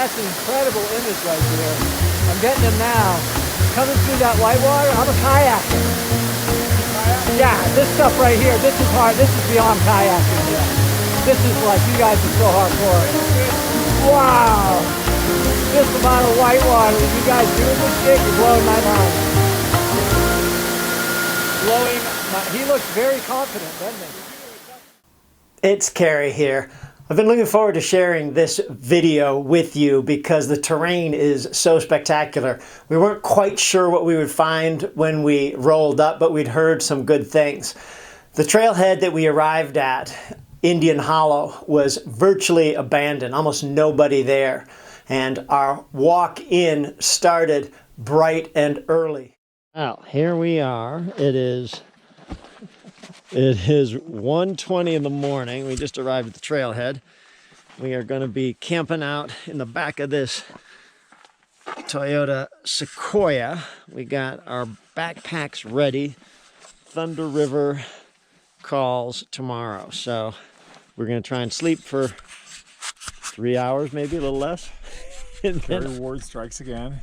That's an incredible image right there. I'm getting them now. Coming through that white water, I'm a kayaker. Yeah, this stuff right here, this is hard. This is beyond kayaking. Yeah. This is like, you guys are so hardcore. Wow. This amount of white water, you guys doing this shit, you're blowing my mind. He looks very confident, doesn't he? It's Carrie here. I've been looking forward to sharing this video with you because the terrain is so spectacular. We weren't quite sure what we would find when we rolled up, but we'd heard some good things. The trailhead that we arrived at, Indian Hollow, was virtually abandoned, almost nobody there. And our walk in started bright and early. Well, here we are. It is 1:20 in the morning. We just arrived at the trailhead. We are going to be camping out in the back of this Toyota Sequoia. We got our backpacks ready. Thunder River calls tomorrow. So we're going to try and sleep for 3 hours, maybe a little less. Carrie Ward strikes again.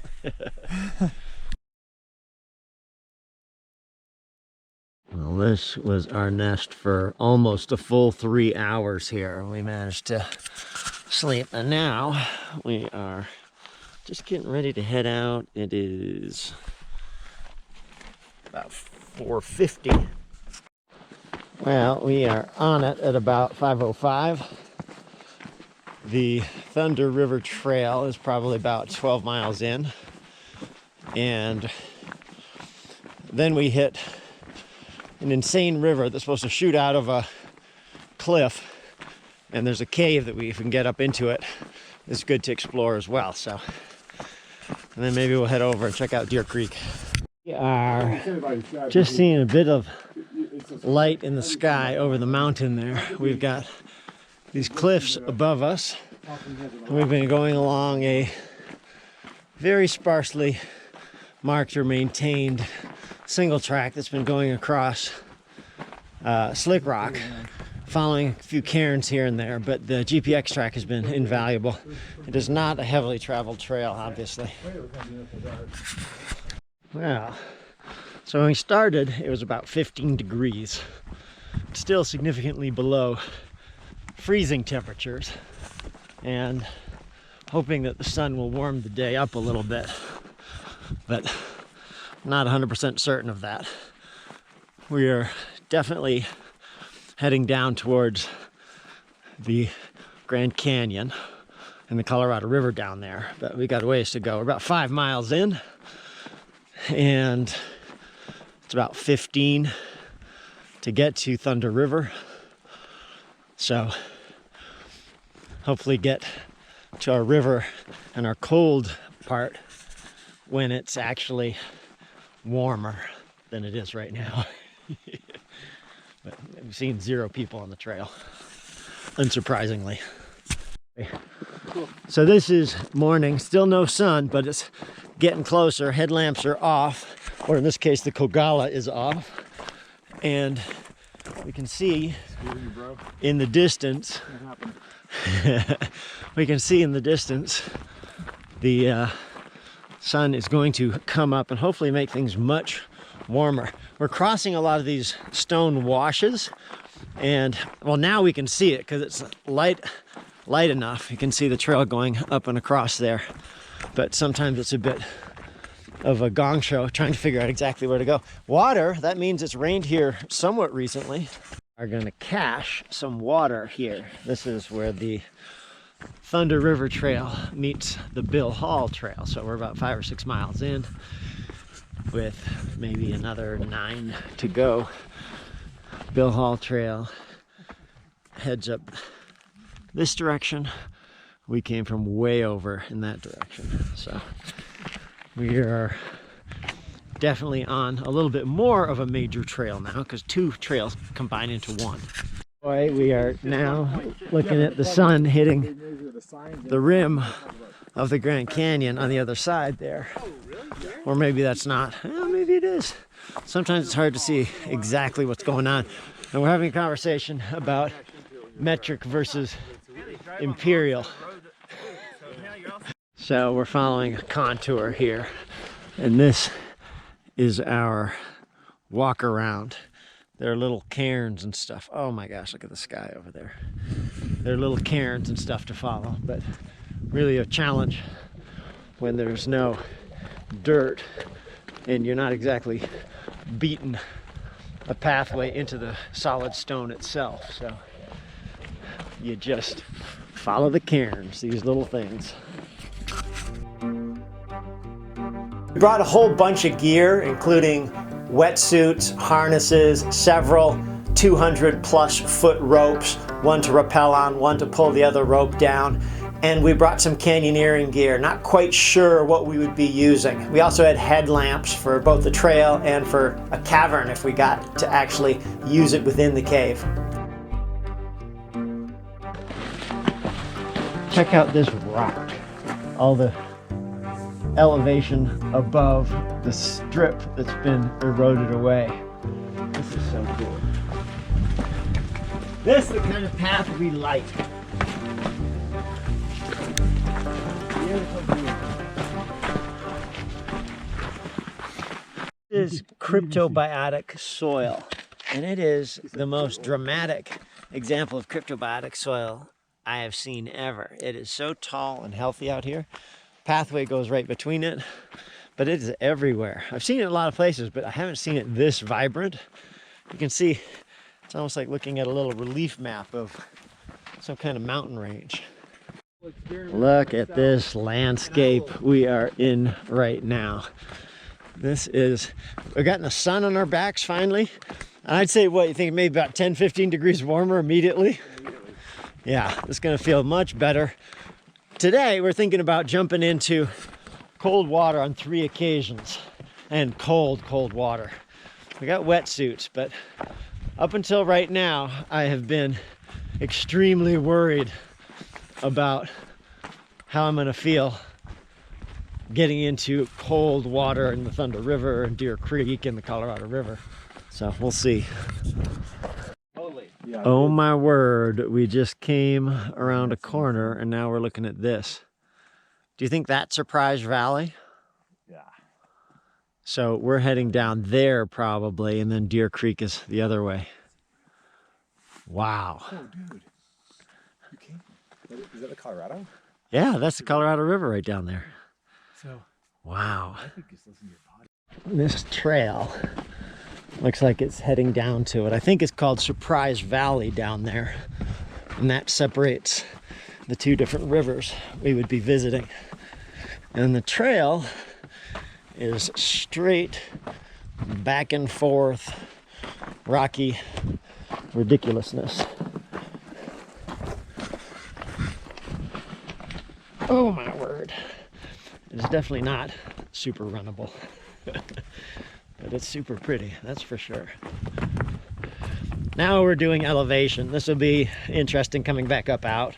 Well, this was our nest for almost a full 3 hours here. We managed to sleep, and now we are just getting ready to head out. It is about 4:50. Well, we are on it at about 5:05. The Thunder River Trail is probably about 12 miles in, and then we hit an insane river that's supposed to shoot out of a cliff, and there's a cave that if we can get up into it, it's good to explore as well. So, and then maybe we'll head over and check out Deer Creek. We are just seeing a bit of light in the sky over the mountain there. We've got these cliffs above us, and we've been going along a very sparsely marked or maintained single track that's been going across slick rock, following a few cairns here and there, but the GPX track has been invaluable. It is not a heavily traveled trail, obviously. Well, so when we started, it was about 15 degrees, still significantly below freezing temperatures, and hoping that the sun will warm the day up a little bit, but not 100% certain of that. We are definitely heading down towards the Grand Canyon and the Colorado River down there, but we got a ways to go. We're about 5 miles in, and it's about 15 to get to Thunder River. So hopefully get to our river and our cold part when it's actually warmer than it is right now. But we've seen 0 people on the trail, unsurprisingly. So this is morning, still no sun, but it's getting closer. Headlamps are off, or in this case the Kogala is off, and we can see in the distance we can see in the distance the sun is going to come up and hopefully make things much warmer. We're crossing a lot of these stone washes, and well, now we can see it because it's light enough. You can see the trail going up and across there, but sometimes it's a bit of a gong show trying to figure out exactly where to go. Water, that means it's rained here somewhat recently. We're going to cache some water here. This is where the Thunder River Trail meets the Bill Hall Trail. So we're about 5 or 6 miles in, with maybe another 9 to go. Bill Hall Trail heads up this direction. We came from way over in that direction. So we are definitely on a little bit more of a major trail now, because 2 trails combine into one. Boy, we are now looking at the sun hitting the rim of the Grand Canyon on the other side there. Or maybe that's not. Well, maybe it is. Sometimes it's hard to see exactly what's going on. And we're having a conversation about metric versus imperial. So we're following a contour here, and this is our walk around. There are little cairns and stuff. Oh my gosh, look at the sky over there. There are little cairns and stuff to follow, but really a challenge when there's no dirt and you're not exactly beating a pathway into the solid stone itself. So you just follow the cairns, these little things. We brought a whole bunch of gear, including wetsuits, harnesses, several 200+ foot ropes, one to rappel on, one to pull the other rope down. And we brought some canyoneering gear, not quite sure what we would be using. We also had headlamps for both the trail and for a cavern if we got to actually use it within the cave. Check out this rock. All the elevation above the strip that's been eroded away. This is so cool. This is the kind of path we like. This is cryptobiotic soil, and it is the most dramatic example of cryptobiotic soil I have seen ever. It is so tall and healthy out here. Pathway goes right between it, but it is everywhere. I've seen it in a lot of places, but I haven't seen it this vibrant. You can see it's almost like looking at a little relief map of some kind of mountain range. Look at this landscape we are in right now. This is, we're getting the sun on our backs finally. And I'd say, what, you think maybe about 10-15 degrees warmer immediately? Yeah, it's gonna feel much better. Today, we're thinking about jumping into cold water on 3 occasions, and cold water. We got wetsuits, but up until right now, I have been extremely worried about how I'm gonna feel getting into cold water in the Thunder River and Deer Creek and the Colorado River. So we'll see. Oh my word, we just came around a corner and now we're looking at this. Do you think that's Surprise Valley? Yeah. So we're heading down there probably, and then Deer Creek is the other way. Wow. Oh, dude. You came? Is that the Colorado? Yeah, that's the Colorado River right down there. So. Wow. I think just listen to your body. This trail looks like it's heading down to it. I think it's called Surprise Valley down there. And that separates the 2 different rivers we would be visiting. And the trail is straight, back and forth, rocky ridiculousness. Oh my word. It's definitely not super runnable. But it's super pretty, that's for sure. Now we're doing elevation. This will be interesting coming back up out.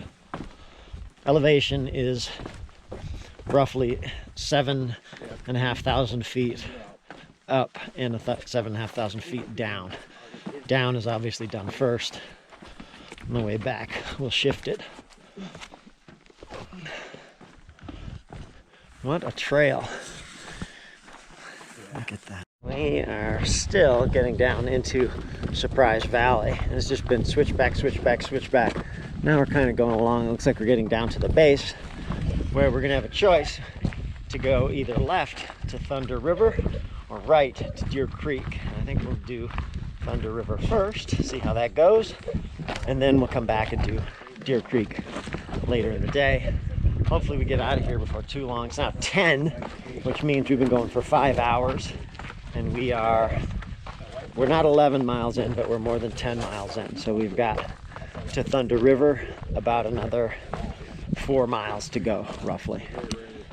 Elevation is roughly 7,500 feet up and 7,500 feet down. Down is obviously done first. On the way back, we'll shift it. What a trail. Look at that. We are still getting down into Surprise Valley. And it's just been switchback, switchback, switchback. Now we're kind of going along. It looks like we're getting down to the base where we're gonna have a choice to go either left to Thunder River or right to Deer Creek. I think we'll do Thunder River first, see how that goes. And then we'll come back and do Deer Creek later in the day. Hopefully we get out of here before too long. It's now 10, which means we've been going for 5 hours. And we're not 11 miles in, but we're more than 10 miles in. So we've got to Thunder River about another 4 miles to go, roughly.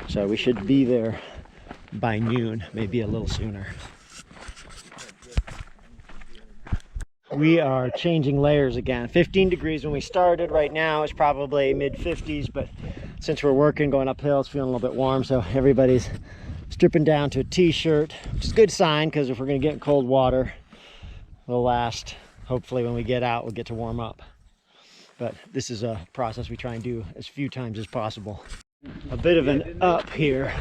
So we should be there by noon, maybe a little sooner. We are changing layers again. 15 degrees when we started. Right now it's probably mid-50s, but since we're working, going uphill, it's feeling a little bit warm, so everybody's stripping down to a t-shirt, which is a good sign, because if we're going to get in cold water, it'll last. Hopefully when we get out, we'll get to warm up. But this is a process we try and do as few times as possible. a bit of an up here,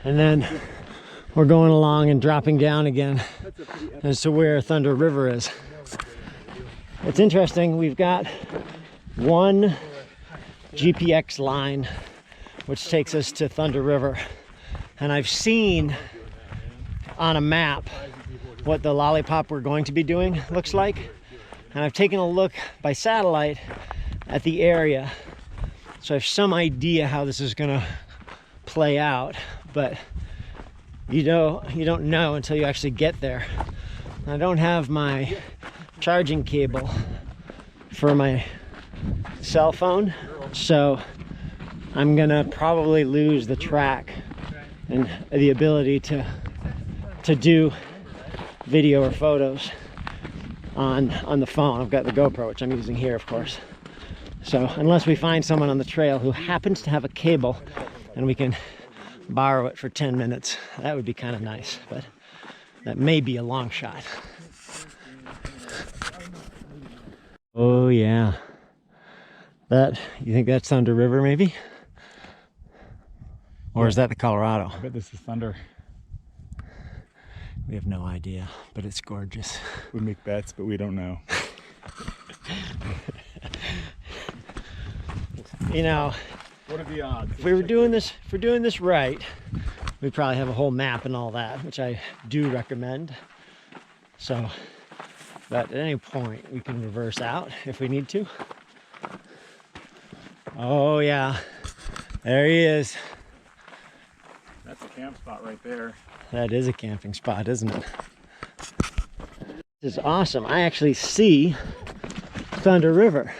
and then we're going along and dropping down again as to where Thunder River is. It's interesting, we've got one GPX line which takes us to Thunder River, and I've seen on a map what the lollipop we're going to be doing looks like, and I've taken a look by satellite at the area, so I have some idea how this is gonna play out, but you don't know until you actually get there. I don't have my charging cable for my cell phone, so I'm gonna probably lose the track and the ability to do video or photos on the phone. I've got the GoPro, which I'm using here, of course. So unless we find someone on the trail who happens to have a cable and we can borrow it for 10 minutes, that would be kind of nice, but that may be a long shot. Oh yeah, you think that's Thunder River maybe? Or is that the Colorado? I bet this is Thunder. We have no idea, but it's gorgeous. We make bets, but we don't know. You know, what are the odds? If we're doing this right, we probably have a whole map and all that, which I do recommend. So, but at any point we can reverse out if we need to. Oh yeah, there he is. That's a camp spot right there. That is a camping spot, isn't it? This is awesome. I actually see Thunder River.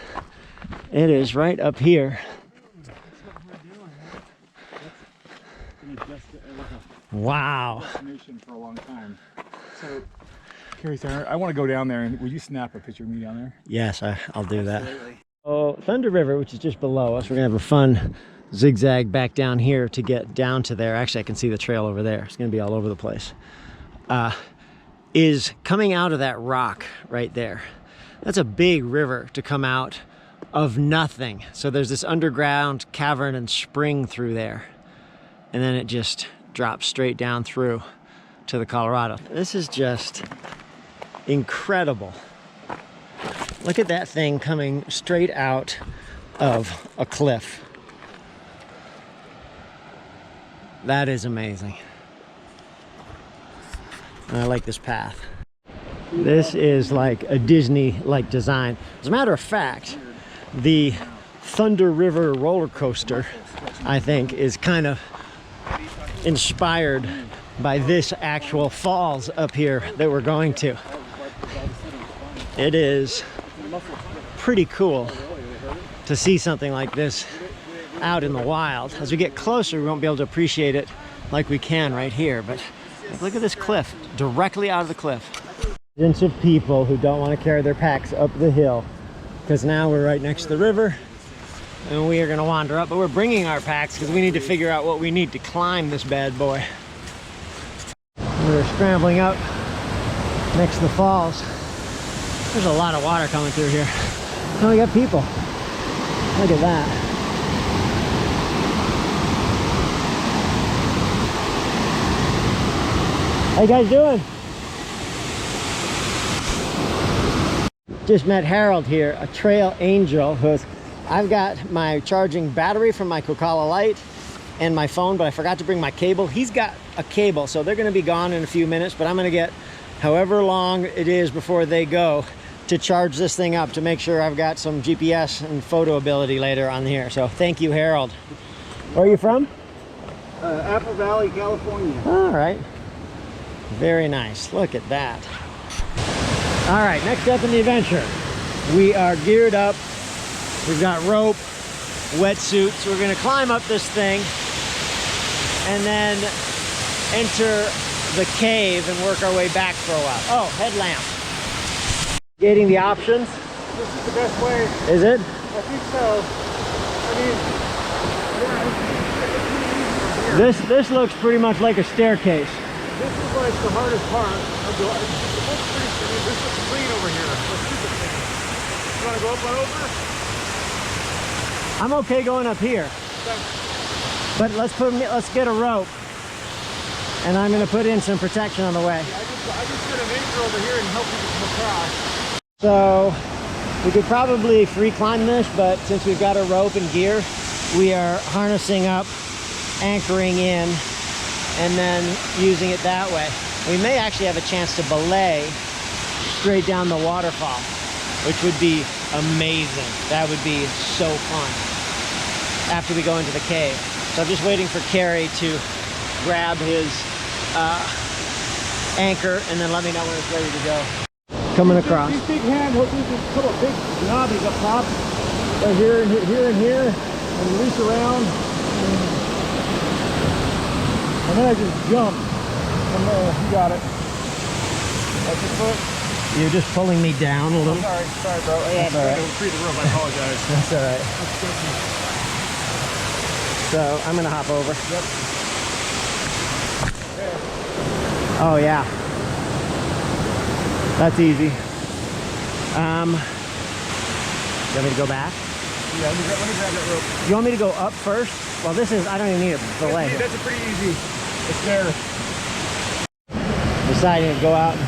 It is right up here. Wow. Destination for a long time. So, Carrie, I want to go down there, and would you snap a picture of me down there? Yes, I'll do that. Oh, Thunder River, which is just below us, we're gonna have a fun zigzag back down here to get down to there. Actually, I can see the trail over there. It's gonna be all over the place. Is coming out of that rock right there. That's a big river to come out of nothing. So there's this underground cavern and spring through there, and then it just drops straight down through to the Colorado. This is just incredible. Look at that thing coming straight out of a cliff. That is amazing. And I like this path. This is like a Disney-like design. As a matter of fact, the Thunder River roller coaster, I think, is kind of inspired by this actual falls up here that we're going to. It is pretty cool to see something like this out in the wild. As we get closer, we won't be able to appreciate it like we can right here, but look at this cliff, directly out of the cliff. Bunch of people who don't want to carry their packs up the hill, because now we're right next to the river and we are going to wander up, but we're bringing our packs because we need to figure out what we need to climb this bad boy. We're scrambling up next to the falls. There's a lot of water coming through here. Oh, we got people. Look at that. How you guys doing? Just met Harold here, a trail angel, I've got my charging battery from my Kokala light and my phone, but I forgot to bring my cable. He's got a cable, so they're gonna be gone in a few minutes, but I'm gonna get however long it is before they go to charge this thing up to make sure I've got some GPS and photo ability later on here. So thank you, Harold. Where are you from? Apple Valley, California. All right. Very nice. Look at that. All right, next up in the adventure, we are geared up. We've got rope, wetsuits. We're gonna climb up this thing and then enter the cave and work our way back for a while. Oh, headlamp. Getting the options. This is the best way. Is it? I think so. I mean, This looks pretty much like a staircase. this is like the hardest part. It looks pretty, I mean, this looks clean over here. Let's do the thing. You want to go up and over? I'm okay going up here. Okay. But let's get a rope. And I'm gonna put in some protection on the way. I just put an anchor over here and help people come across. So we could probably free climb this, but since we've got a rope and gear, we are harnessing up, anchoring in, and then using it that way. We may actually have a chance to belay straight down the waterfall, which would be amazing. That would be so fun after we go into the cave. So I'm just waiting for Carrie to grab his anchor and then let me know when it's ready to go. Coming across. These big handles, these couple of big knobbies up top. Right here and here and here. And release around. And then I just jump from there. You got it. That's your foot. You're just pulling me down a little. Sorry, bro. Yeah, That's all right. free the rope. I apologize. That's all right. So I'm gonna hop over. Yep. Oh yeah. That's easy. You want me to go back? Yeah, let me grab that rope. You want me to go up first? Well, this is, I don't even need a belay. That's a pretty easy. It's there. Deciding to go out and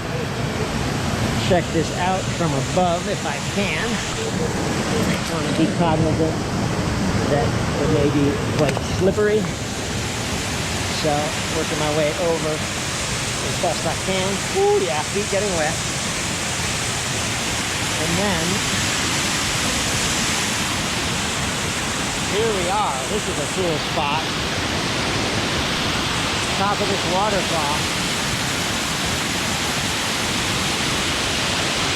check this out from above if I can. I want to be cognizant that it may be quite slippery. So, working my way over as best I can. Ooh, yeah, feet getting wet. And then, here we are. This is a cool spot. Top of this waterfall.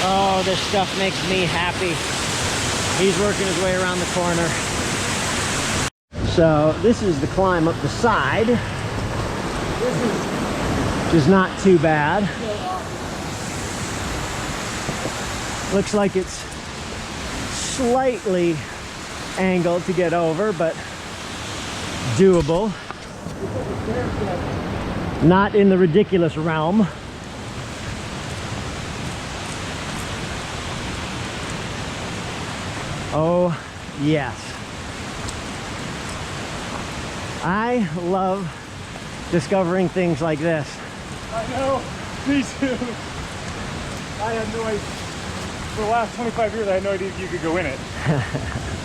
Oh, this stuff makes me happy. He's working his way around the corner. So this is the climb up the side. Which is not too bad. Looks like it's slightly angled to get over, but doable. Not in the ridiculous realm. Oh, yes. I love discovering things like this. I know. Me too. I had no idea. For the last 25 years, I had no idea you could go in it.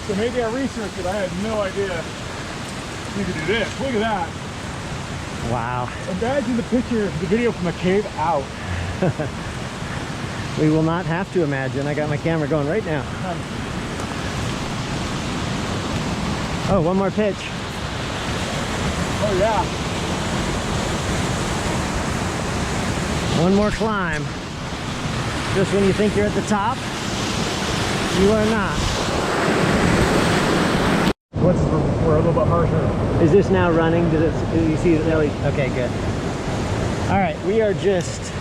So maybe I researched it. I had no idea you could do this. Look at that. Wow. Imagine the video from the cave out. We will not have to imagine. I got my camera going right now. Oh, one more pitch. Oh yeah. One more climb. Just when you think you're at the top, you are not. We're a little bit harsher. Is this now running? Did you see it? Okay, good. All right, we are just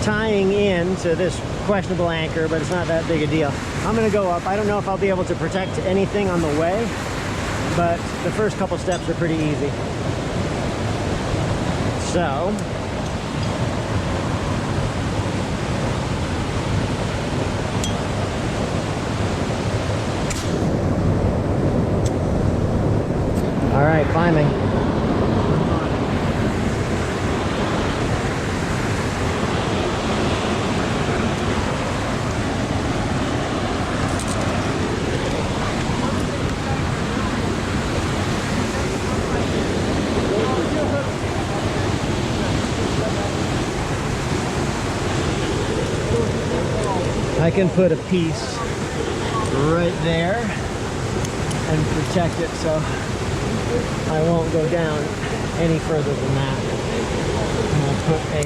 tying in to this questionable anchor, but it's not that big a deal. I'm gonna go up. I don't know if I'll be able to protect anything on the way, but the first couple steps are pretty easy. So, all right, climbing. I can put a piece right there and protect it so I won't go down any further than that. And I'll put a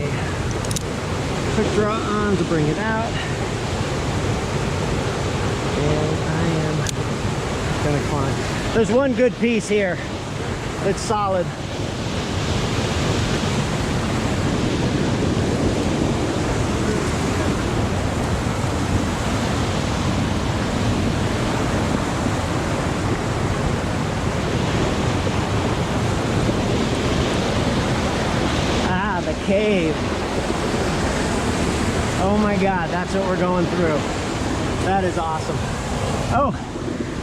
quick draw on to bring it out. And I am gonna climb. There's one good piece here that's solid. Cave. Oh my God, that's what we're going through. That is awesome. Oh,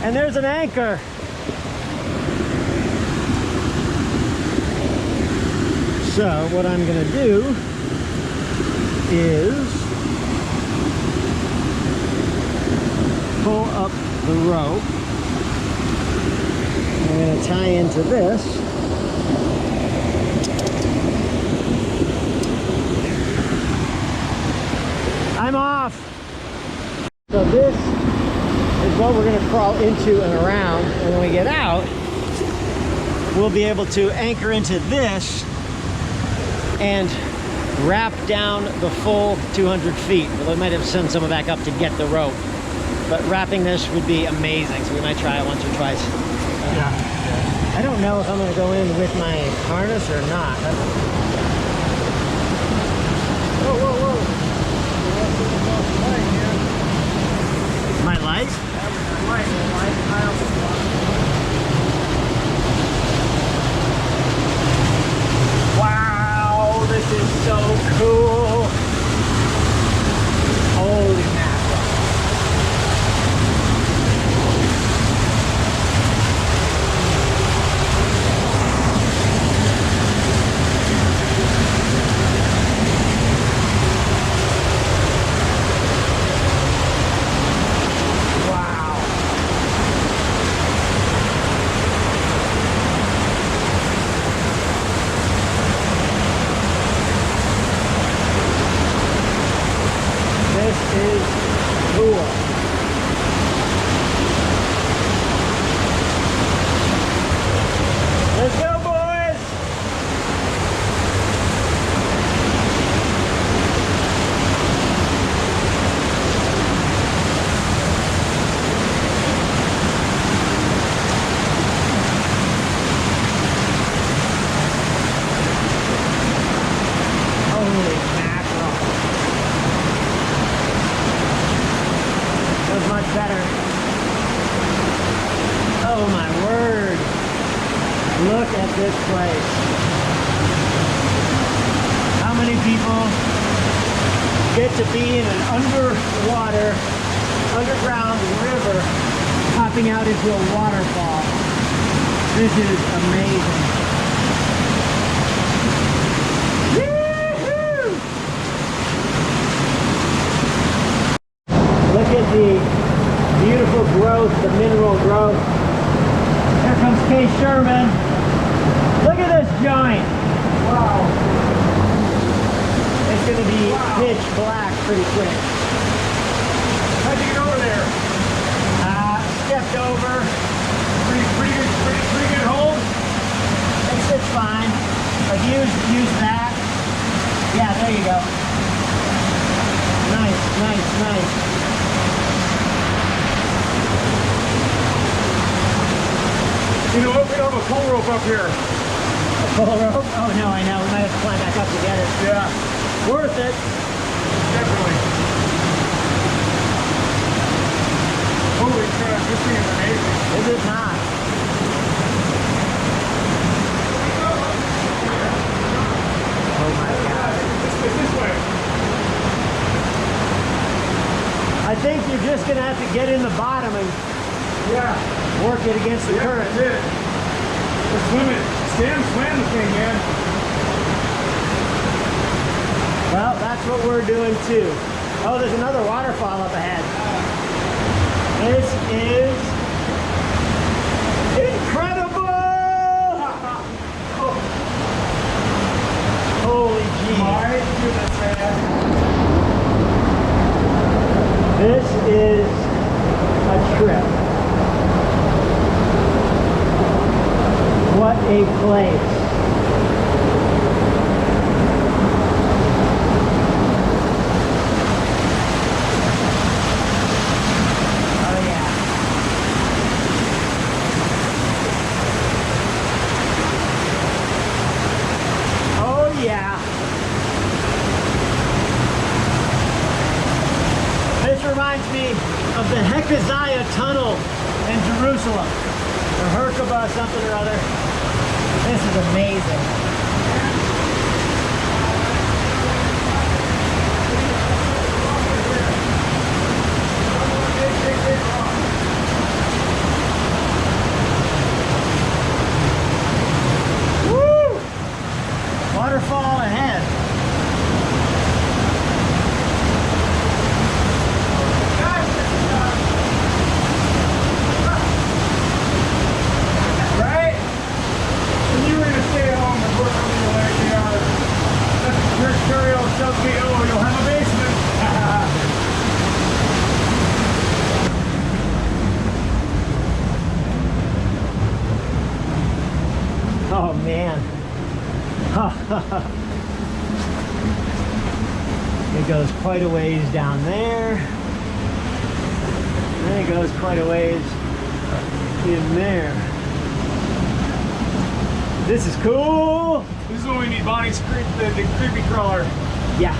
and there's an anchor. So what I'm going to do is pull up the rope. I'm going to tie into this. I'm off. So this is what we're going to crawl into and around, and when we get out, we'll be able to anchor into this and wrap down the full 200 feet. But we might have to send someone back up to get the rope. But wrapping this would be amazing, so we might try it once or twice. Yeah. I don't know if I'm going to go in with my harness or not. Whoa, whoa, whoa. My light? Wow, this is so cool. Holy mackerel. Let's go, boys! Holy mackerel. That was much better. Oh my word. Look at this place. How many people get to be in an underwater, underground river popping out into a waterfall? This is amazing. Woo-hoo! Look at the beautiful growth, the mineral growth. Here comes Kay Sherman. Look at this joint. Wow. It's going to be pitch black pretty quick. How'd you get over there? Stepped over. Pretty good hold? It's fine. But use that. Yeah, there you go. Nice, nice, nice. You know what? We don't have a pole rope up here. A pole rope? Oh no, I know. We might have to climb back up to get it. Yeah. Worth it. Definitely. Holy crap, this thing is amazing. Is it not? Oh my God. This way. I think you're just going to have to get in the bottom and work it against the current. That's it. We're swimming. Slam the thing, man. Well, that's what we're doing too. Oh, there's another waterfall up ahead. This is incredible! Holy gee. My goodness, man. This is a trip. What a place. Oh yeah. Oh yeah. This reminds me of the Hezekiah Tunnel in Jerusalem. Or Herkaba, something or other. This is amazing. Woo! Waterfall. Oh man. It goes quite a ways down there. And then it goes quite a ways in there. This is cool. This is when we need Bonnie's the creepy crawler. Yeah.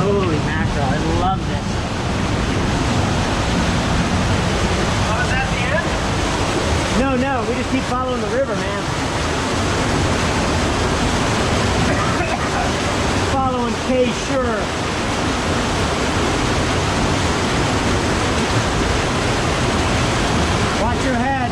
Holy mackerel, I love this. Oh, is that the end? No, we just keep following the river, man. Following K. Sure. Watch your head.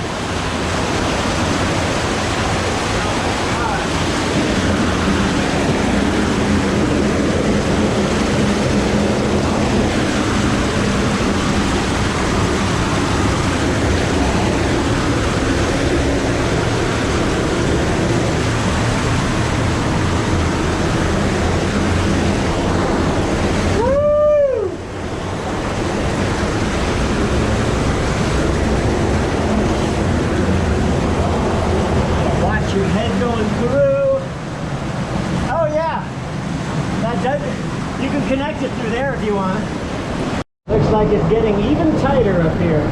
You can connect it through there if you want. Looks like it's getting even tighter up here.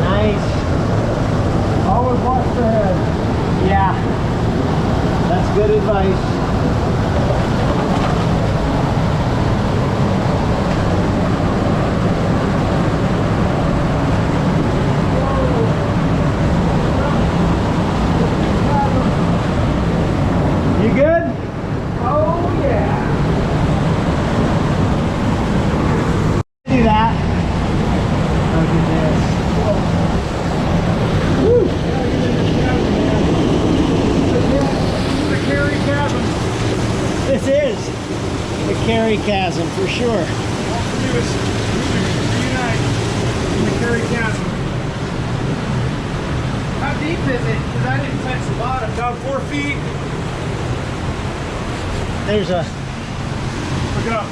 Nice. Always watch the head. Yeah, that's good advice. You good? Oh yeah. Do that. Look at this. Woo. The Carry Chasm. This is the Carry Chasm for sure. All to do is reunite in the Carry Chasm. How deep is it? Because I didn't touch the bottom. About 4 feet. There's a, Look up.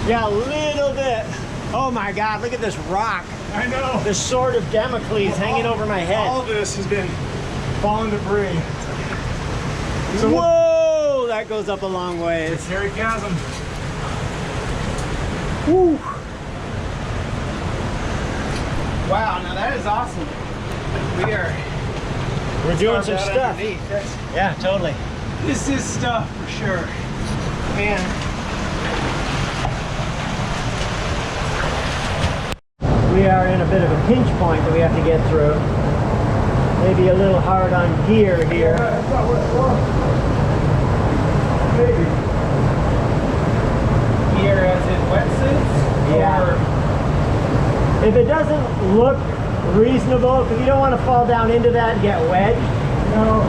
yeah, a little bit. Oh my God, look at this rock. I know. The sword of Damocles hanging over my head. All of this has been fallen debris. So Whoa, that goes up a long ways. Carry Chasm. Woo. Wow, now that is awesome. We're doing some carved out stuff. underneath. Yeah, totally. This is stuff for sure. Man, We are in a bit of a pinch point that we have to get through. Maybe a little hard on gear here. That's not what it's for. Maybe. here as in wetsuits? Yeah. Or If it doesn't look reasonable, if you don't want to fall down into that and get wedged, No.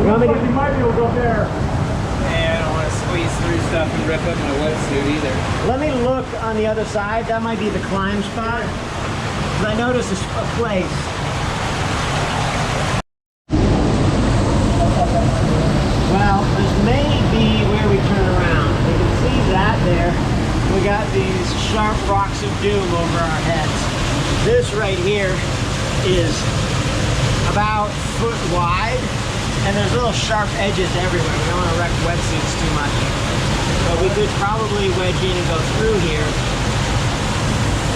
you want me Looks like you to, might be able to go up there. I don't want to squeeze through stuff and rip up my wetsuit either. let me look on the other side. That might be the climb spot. 'Cause I noticed a place. Well, this may be where we turn around. You can see that there. We got these sharp rocks of doom over our heads. This right here is about a foot wide, and there's little sharp edges everywhere. We don't want to wreck wetsuits too much. But we could probably wedge in and go through here.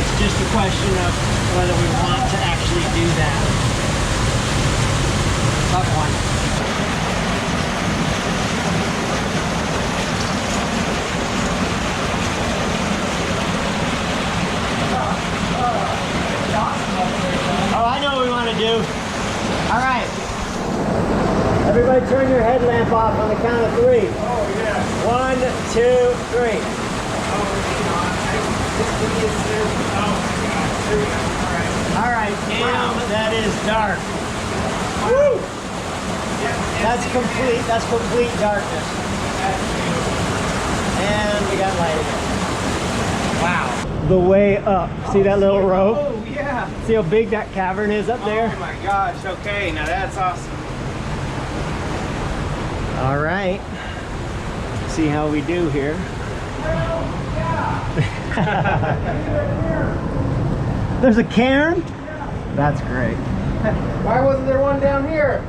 It's just a question of whether we want to actually do that. Tough one. Oh, I know what we want to do. All right. Everybody turn your headlamp off on the count of 3. Oh, yeah. 1, 2, 3. All right, damn, that is dark. Woo! That's complete darkness. And we got light again. Wow. The way up. See that little rope? Oh, yeah. See how big that cavern is up there? Oh my gosh, okay, now that's awesome. All right. See how we do here. There's a cairn? That's great. Why wasn't there one down here?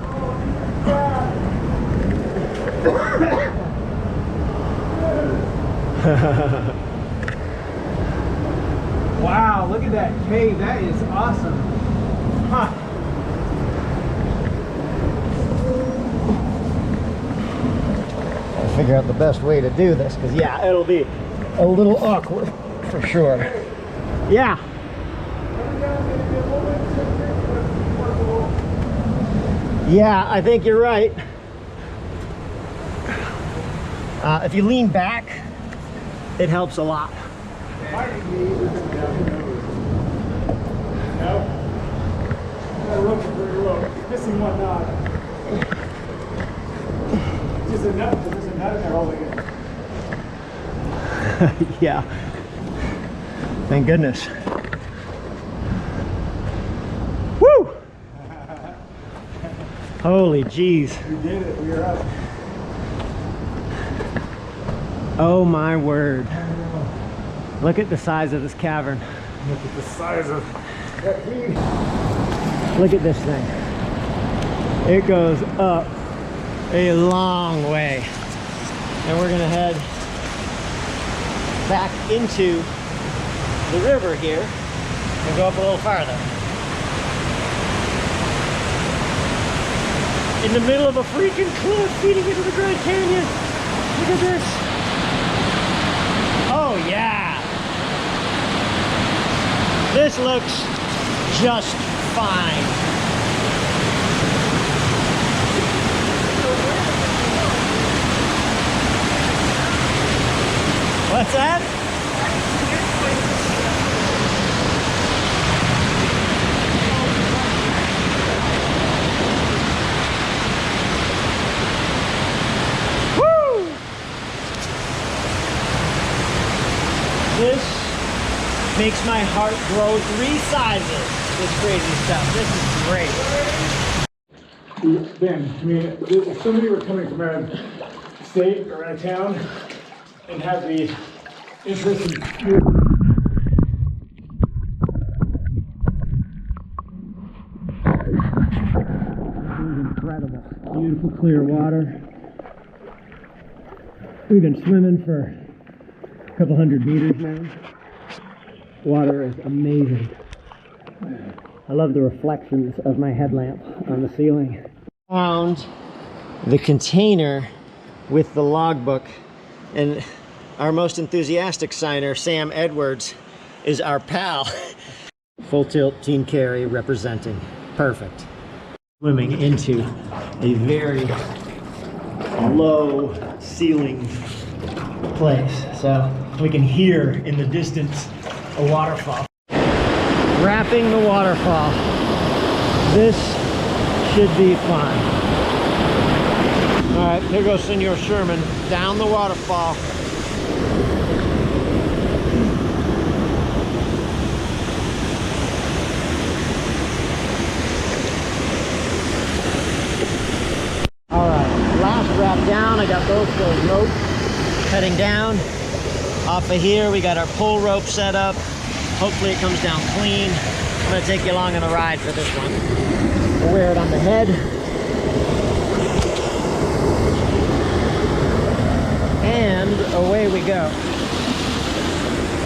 Wow, look at that cave. That is awesome. Huh. I'll figure out the best way to do this, because yeah, it'll be a little awkward for sure. Yeah. Yeah, I think you're right. If you lean back, it helps a lot. Missing one knot. There's a nut in there holding it. Yeah. Thank goodness. Woo! Holy jeez. We did it. We are up. Oh my word. Look at the size of this cavern. Look at the size of that heat. Look at this thing. It goes up a long way. And we're gonna head back into the river here and go up a little farther. In the middle of a freaking cliff feeding into the Grand Canyon. Look at this. Oh yeah. This looks just fine. What's that? Woo! This makes my heart grow 3 sizes. This crazy stuff. This is great. Ben, I mean, if somebody were coming from out of state or out of town and had the interest in Incredible. Beautiful clear water. We've been swimming for a couple hundred meters now. Water is amazing. I love the reflections of my headlamp on the ceiling. Found the container with the logbook, and our most enthusiastic signer, Sam Edwards, is our pal. Full tilt team carry representing. Perfect. Swimming into a very low ceiling place, so we can hear in the distance a waterfall. Wrapping the waterfall. This should be fun. All right, here goes Senor Sherman down the waterfall. All right, last wrap down. I got both those ropes heading down. Off of here, we got our pull rope set up. Hopefully it comes down clean. I'm gonna take you along on the ride for this one. We'll wear it on the head. And away we go.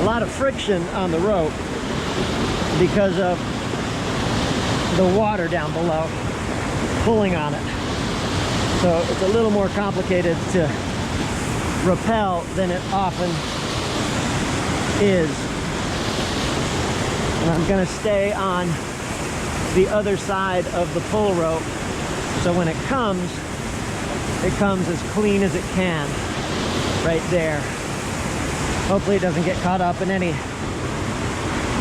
A lot of friction on the rope because of the water down below pulling on it. So it's a little more complicated to rappel than it often is. And I'm gonna stay on the other side of the pull rope, so when it comes as clean as it can right there. Hopefully it doesn't get caught up in any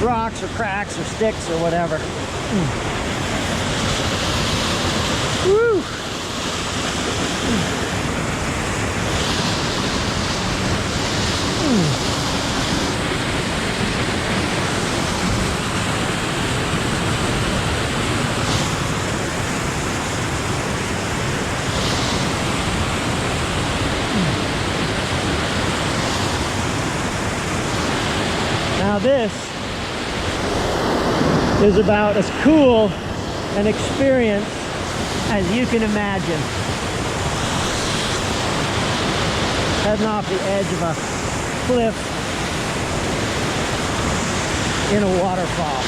rocks or cracks or sticks or whatever. Woo! Now this is about as cool an experience as you can imagine. Heading off the edge of a cliff in a waterfall.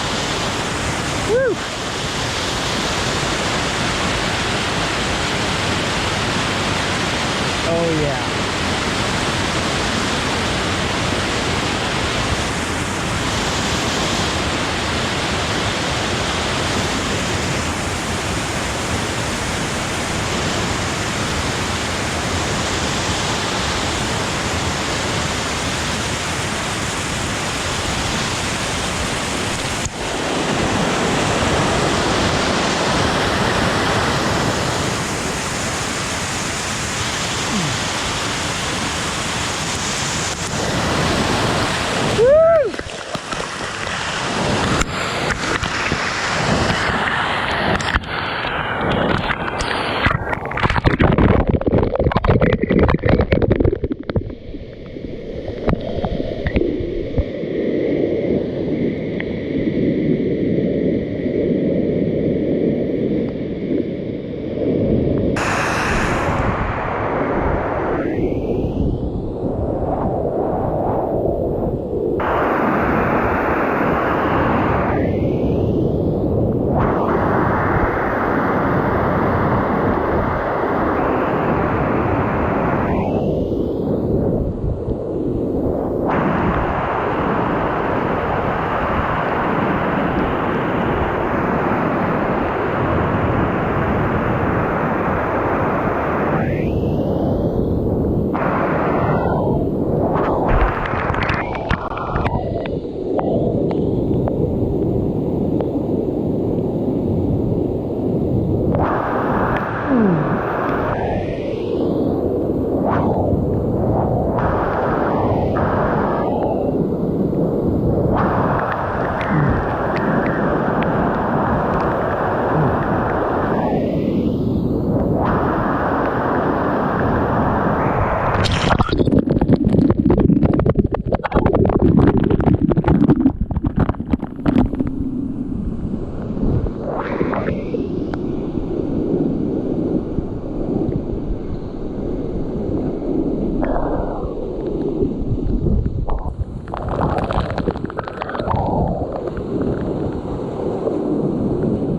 Woo! Oh yeah.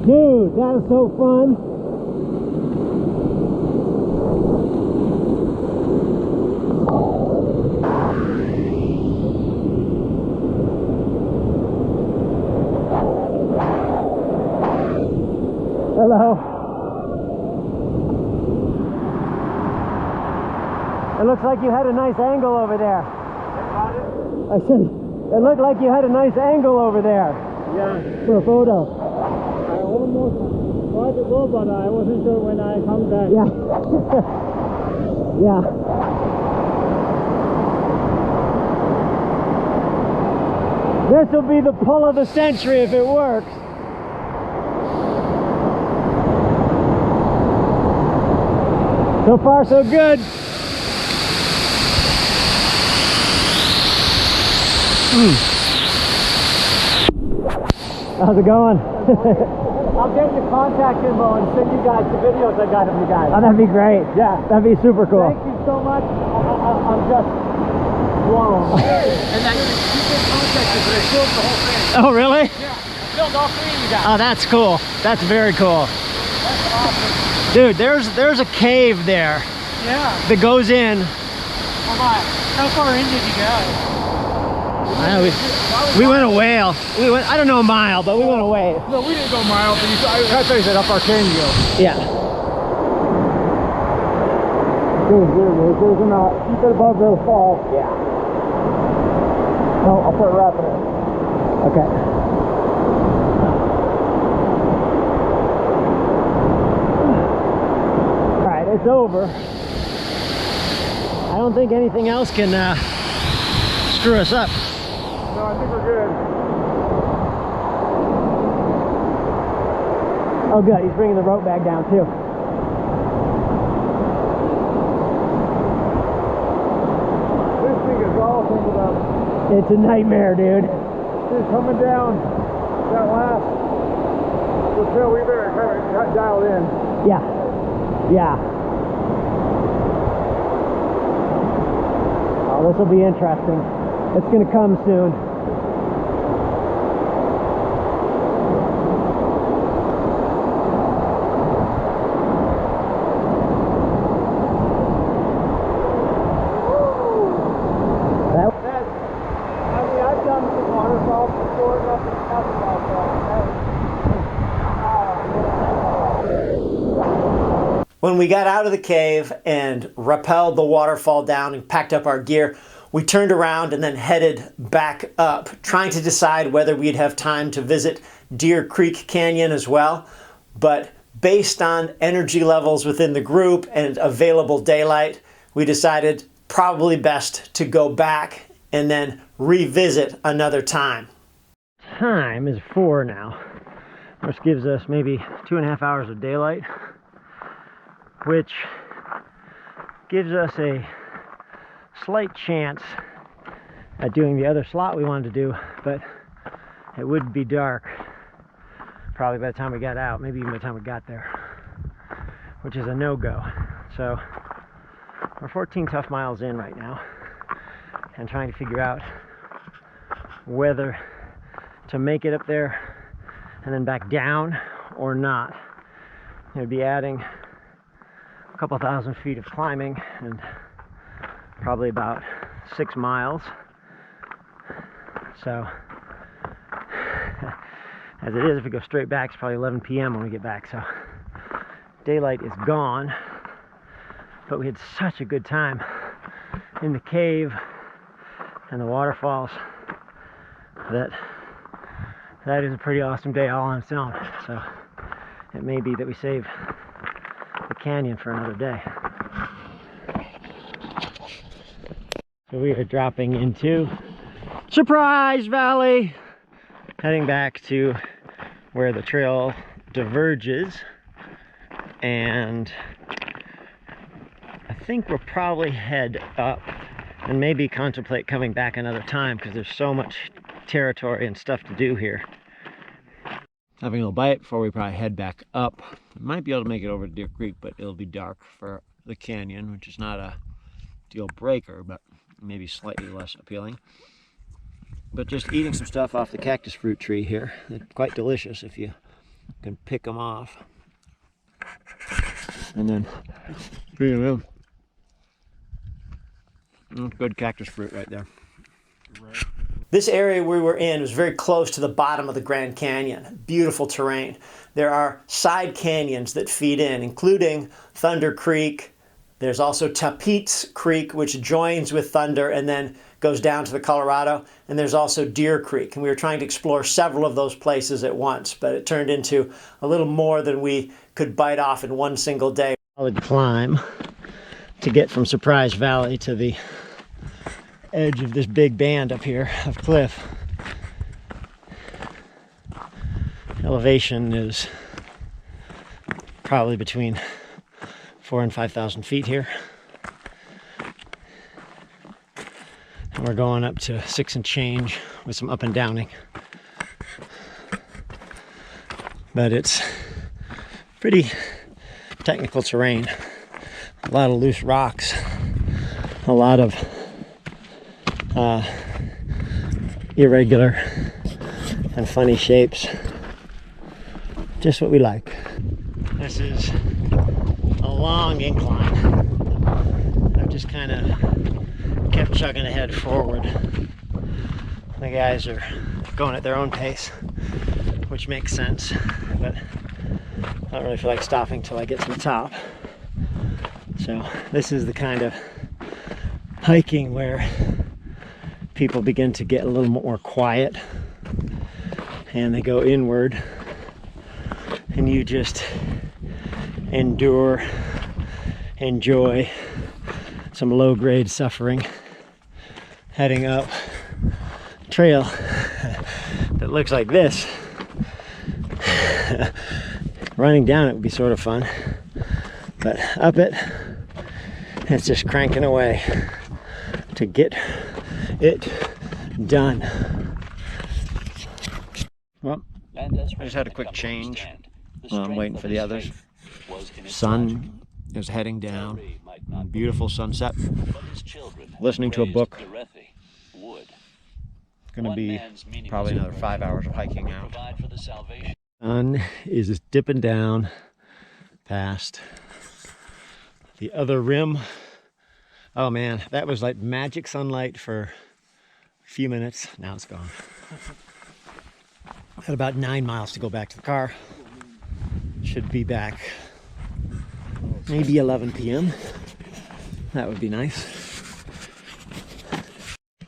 Dude, that is so fun. Hello. It looks like you had a nice angle over there. I said, it looked like you had a nice angle over there. Yeah. For a photo. I almost tried to go, but I wasn't sure when I come back. Yeah. Yeah. This will be the pull of the century if it works. So far, so good. How's it going? I'll get your contact info and send you guys the videos I got of you guys. Oh, that'd be great. Yeah. That'd be super cool. Thank you so much. I'm just blown. And then you get contacted, but I filmed the whole thing. Oh, really? Yeah. I filmed all three of you guys. Oh, that's cool. That's very cool. That's awesome. Dude, there's a cave there Yeah. that goes in. How far in did you go? We went a whale. I don't know a mile, but we went a way. No, we didn't go miles. I thought you said up our canyon go. Yeah. There's not. Keep it above the fall. Yeah. No, I'll put wrapping it. Okay. All right, it's over. I don't think anything else can screw us up. No, I think we're good. Oh, good. He's bringing the rope bag down too. This thing is all tangled up. It's a nightmare, dude. Dude, coming down that last trail, we better got dialed in. Yeah. Yeah. Oh, this will be interesting. It's going to come soon. I've done some waterfalls before, nothing like that. When we got out of the cave and rappelled the waterfall down and packed up our gear, we turned around and then headed back up, trying to decide whether we'd have time to visit Deer Creek Canyon as well. But based on energy levels within the group and available daylight, we decided probably best to go back and then revisit another time. Time is 4 now, which gives us maybe 2.5 hours of daylight, which gives us a slight chance at doing the other slot we wanted to do, but it would be dark probably by the time we got out, maybe even by the time we got there, which is a no-go. So we're 14 tough miles in right now and trying to figure out whether to make it up there and then back down or not. It would be adding a couple thousand feet of climbing and probably about 6 miles. So as it is, if we go straight back, it's probably 11 p.m. when we get back. So daylight is gone, but we had such a good time in the cave and the waterfalls that is a pretty awesome day all on its own. So it may be that we save the canyon for another day. So we are dropping into Surprise Valley, heading back to where the trail diverges, and I think we'll probably head up and maybe contemplate coming back another time because there's so much territory and stuff to do here. Having a little bite before we probably head back up. We might be able to make it over to Deer Creek, but it'll be dark for the canyon, which is not a deal breaker, but maybe slightly less appealing. But just eating some stuff off the cactus fruit tree here. They're quite delicious if you can pick them off. And then eating them. Good cactus fruit right there. This area we were in was very close to the bottom of the Grand Canyon. Beautiful terrain. There are side canyons that feed in, including Thunder Creek. There's also Tapeats Creek, which joins with Thunder and then goes down to the Colorado. And there's also Deer Creek. And we were trying to explore several of those places at once, but it turned into a little more than we could bite off in one single day. Solid climb to get from Surprise Valley to the edge of this big band up here of cliff. Elevation is probably between 4,000 and 5,000 feet here. And we're going up to 6 and change with some up and downing. But it's pretty technical terrain. A lot of loose rocks, a lot of irregular and funny shapes. Just what we like. This is a long incline. I've just kind of kept chugging ahead forward. The guys are going at their own pace, which makes sense, but I don't really feel like stopping till I get to the top. So this is the kind of hiking where people begin to get a little more quiet and they go inward, and you just endure, enjoy some low-grade suffering heading up a trail that looks like this. Running down it would be sort of fun, but up it, it's just cranking away to get it done. I just had a quick change while I'm waiting for the others. Sun is heading down. Beautiful sunset. Listening to a book. Gonna be probably another 5 hours of hiking out. Sun is dipping down past the other rim. Oh man, that was like magic sunlight for a few minutes. Now it's gone. Got about 9 miles to go back to the car. Should be back maybe 11 p.m. That would be nice.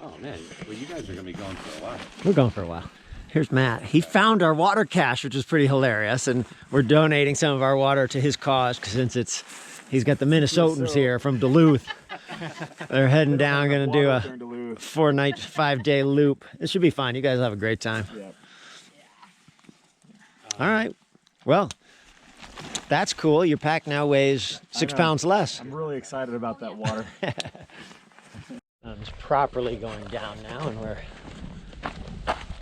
Oh man, well you guys are gonna be going for a while. We're going for a while. Here's Matt. He found our water cache, which is pretty hilarious, and we're donating some of our water to his cause since he's got the Minnesotans here from Duluth. They're heading down, gonna do a 4-night, 5-day loop. It should be fun. You guys will have a great time. Yep. All right. Well, that's cool. Your pack now weighs 6 pounds less. I'm really excited about that water. It's properly going down now, and we're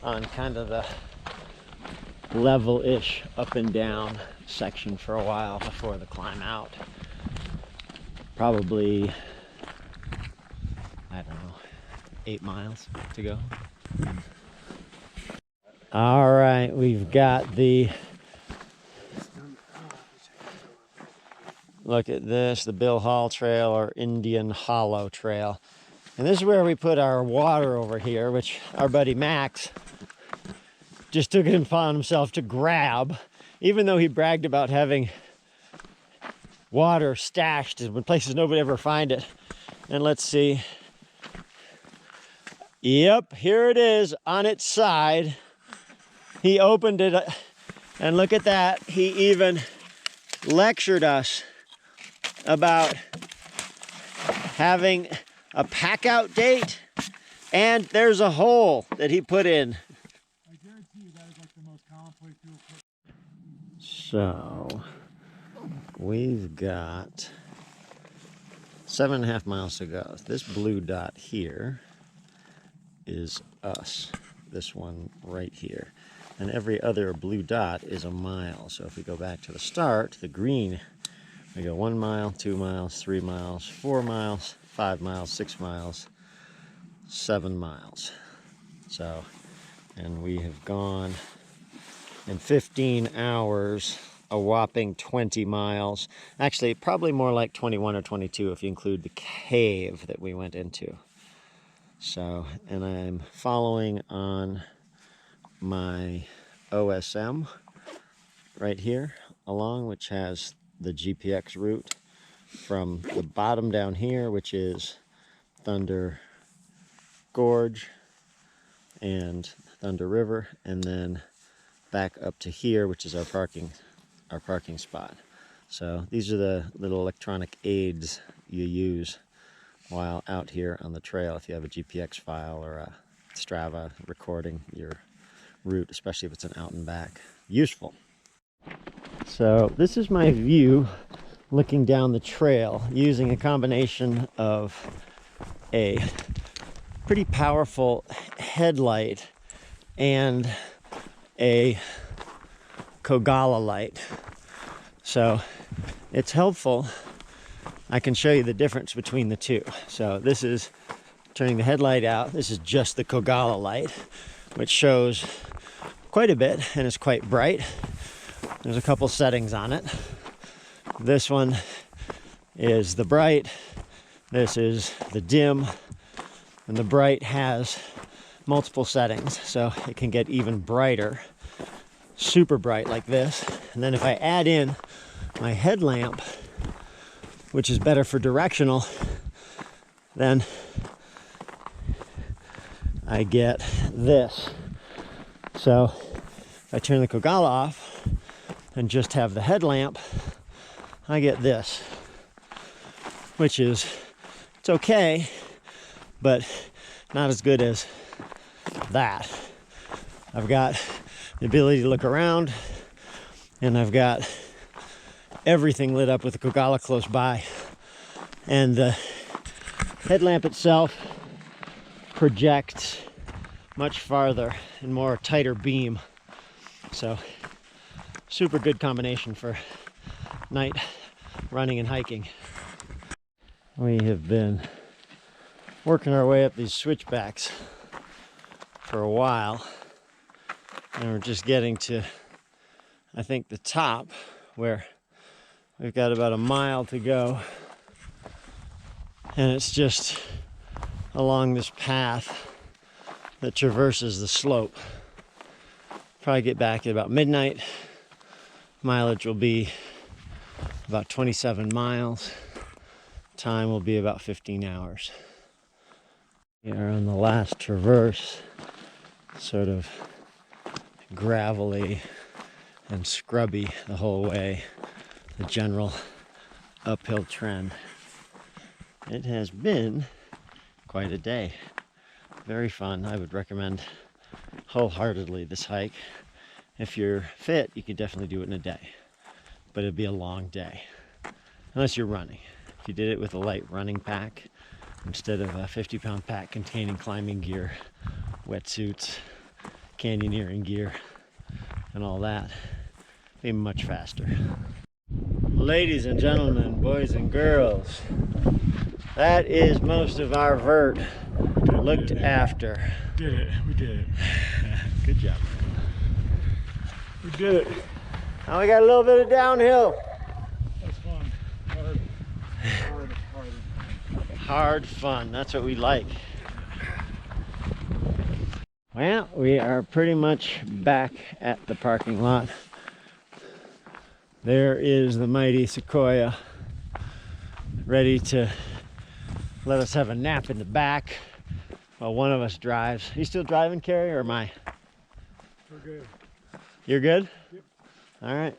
on kind of the level-ish up and down section for a while before the climb out. Probably, I don't know, 8 miles to go. All right, we've got the, look at this, the Bill Hall Trail or Indian Hollow Trail. And this is where we put our water over here, which our buddy Max just took it upon himself to grab, even though he bragged about having water stashed in places nobody ever find it. And let's see. Yep, here it is on its side. He opened it, and look at that. He even lectured us about having a pack out date, and there's a hole that he put in. I guarantee you that is like the most common place people put. So we've got 7.5 miles to go. This blue dot here is us, this one right here. And every other blue dot is a mile. So if we go back to the start, the green, we go 1 mile, 2 miles, 3 miles, 4 miles, 5 miles, 6 miles, 7 miles. So, and we have gone in 15 hours, a whopping 20 miles. Actually, probably more like 21 or 22 if you include the cave that we went into. So, and I'm following on my OSM right here along, which has the GPX route from the bottom down here, which is Thunder Gorge and Thunder River, and then back up to here, which is our parking spot. So these are the little electronic aids you use while out here on the trail if you have a GPX file or a Strava recording your route, especially if it's an out and back. Useful. So this is my view looking down the trail using a combination of a pretty powerful headlight and a Kogala light. So it's helpful. I can show you the difference between the two. So this is turning the headlight out. This is just the Kogala light, which shows quite a bit and is quite bright. There's a couple settings on it. This one is the bright. This is the dim. And the bright has multiple settings, so it can get even brighter, super bright like this. And then if I add in my headlamp, which is better for directional, then I get this. So if I turn the Kogala off and just have the headlamp, I get this, which is, it's okay, but not as good as that. I've got the ability to look around, and I've got everything lit up with the Kogala close by. And the headlamp itself projects much farther and more tighter beam. So super good combination for night running and hiking. We have been working our way up these switchbacks for a while, and we're just getting to, I think, the top, where we've got about a mile to go, and it's just along this path that traverses the slope. Probably get back at about midnight. Mileage will be about 27 miles. Time will be about 15 hours. We are on the last traverse, sort of gravelly and scrubby the whole way, the general uphill trend. It has been quite a day. Very fun. I would recommend wholeheartedly this hike. If you're fit, you could definitely do it in a day, but it'd be a long day, unless you're running. If you did it with a light running pack, instead of a 50-pound pack containing climbing gear, wetsuits, canyoneering gear, and all that, it'd be much faster. Ladies and gentlemen, boys and girls, that is most of our vert looked after. Did it. We did it. Good job. We did it. Now we got a little bit of downhill. That's fun. Hard. Hard fun, that's what we like. Well, we are pretty much back at the parking lot. There is the mighty Sequoia, ready to let us have a nap in the back while one of us drives. Are you still driving, Carrie, or am I? We're good. You're good? Yep. All right.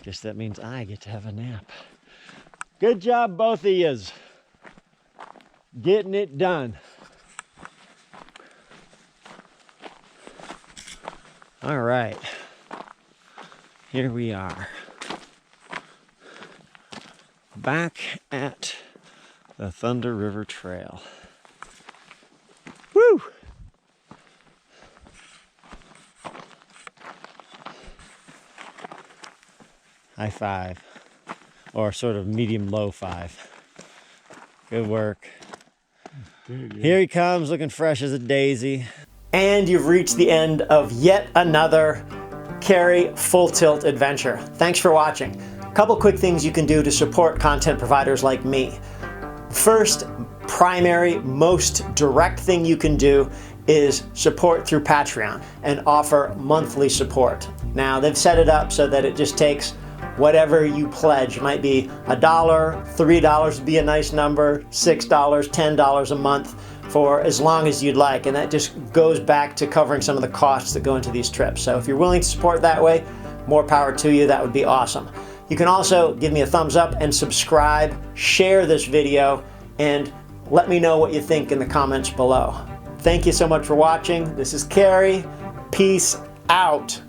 Guess that means I get to have a nap. Good job, both of yous. Getting it done. All right. Here we are. Back at the Thunder River Trail. Woo! High five, or sort of medium-low five. Good work. Here he comes, looking fresh as a daisy. And you've reached the end of yet another Carry Full Tilt adventure. Thanks for watching. A couple quick things you can do to support content providers like me. First, primary, most direct thing you can do is support through Patreon and offer monthly support. Now, they've set it up so that it just takes whatever you pledge. It might be $1, $3 would be a nice number, $6, $10 a month for as long as you'd like. And that just goes back to covering some of the costs that go into these trips. So if you're willing to support that way, more power to you. That would be awesome. You can also give me a thumbs up and subscribe, share this video, and let me know what you think in the comments below. Thank you so much for watching. This is Carrie. Peace out.